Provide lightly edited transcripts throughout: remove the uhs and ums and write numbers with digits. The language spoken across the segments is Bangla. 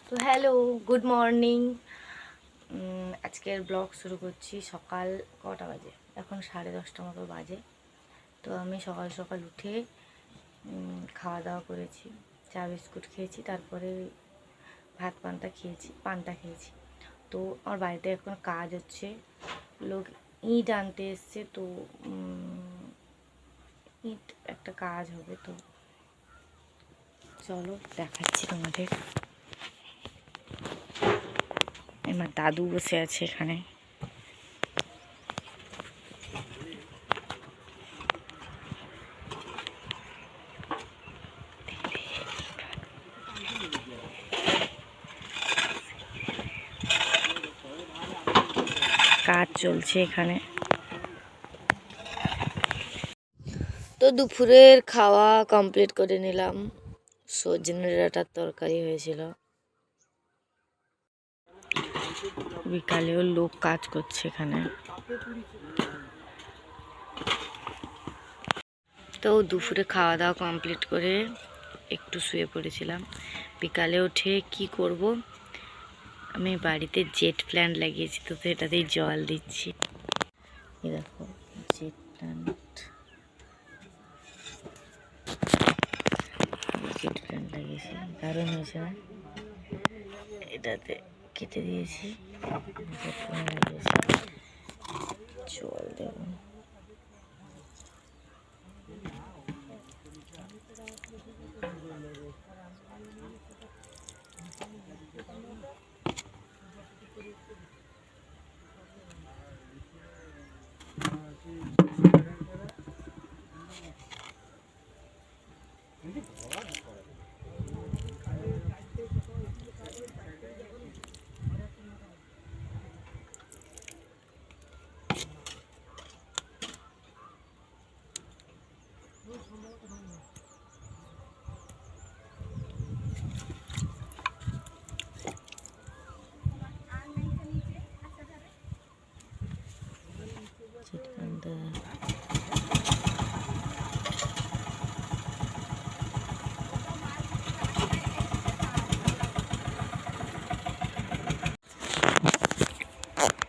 তো হ্যালো, গুড মর্নিং। আজকের ব্লগ শুরু করছি। সকাল কটা বাজে? এখন 10:30 মতো বাজে। তো আমি সকাল সকাল উঠে খাওয়া দাওয়া করেছি, চা বিস্কুট খেয়েছি, তারপরে ভাত পান্তা খেয়েছি। তো আমার বাড়িতে এখন কাজ হচ্ছে, লোক ইট আনতে এসছে। তো ইট একটা কাজ হবে, তো চলো দেখাচ্ছি তোমাদের। আমার দাদু বসে আছে এখানে। কাজ চলছে এখানে। তো দুপুরের খাওয়া কমপ্লিট করে নিলাম। সজনে ডাঁটার তরকারি হয়েছিল। বিকালেও লোক কাজ করছে এখানে। তো দুপুরে খাওয়া দাওয়া কমপ্লিট করে একটু শুয়ে পড়েছিলাম। বিকালে উঠে কি করব, আমি বাড়িতে জেট প্ল্যান্ট লাগিয়েছি, তো এটাতেই জল দিচ্ছি। এই দেখো জেট প্ল্যান্ট লাগিয়েছি, দারুণ হয়েছে না? এটাতে কেটে দিয়েছি, জল দেব।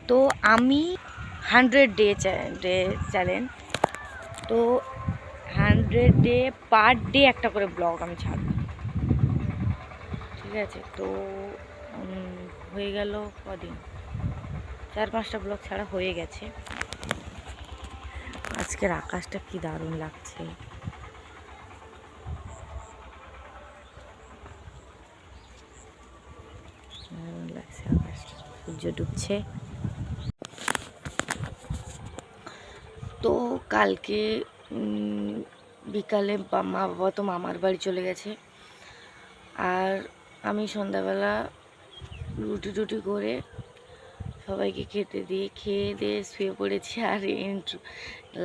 তো আমি 100 ডে চ্যালেঞ্জ, তো 100 ডে পার ডে একটা করে ব্লগ আমি ছাড়ব, ঠিক আছে? তো হয়ে গেল কদিন, 4-5টা ব্লগ ছাড়া হয়ে গেছে। আজকের আকাশটা কি দারুণ লাগছে। দারুণ লাগছে আকাশটা, সূর্য ডুবছে। তো কালকে বিকালে মা বাবা তো মামার বাড়ি চলে গেছে, আর আমি সন্ধ্যাবেলা রুটি টুটি করে সবাইকে খেয়ে দিয়ে শুয়ে পড়েছি। আর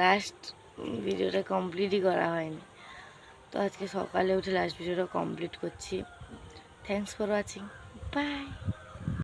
লাস্ট ভিডিওটা কমপ্লিটই করা হয়নি, তো আজকে সকালে উঠে লাস্ট ভিডিওটা কমপ্লিট করছি। Thanks for watching, by.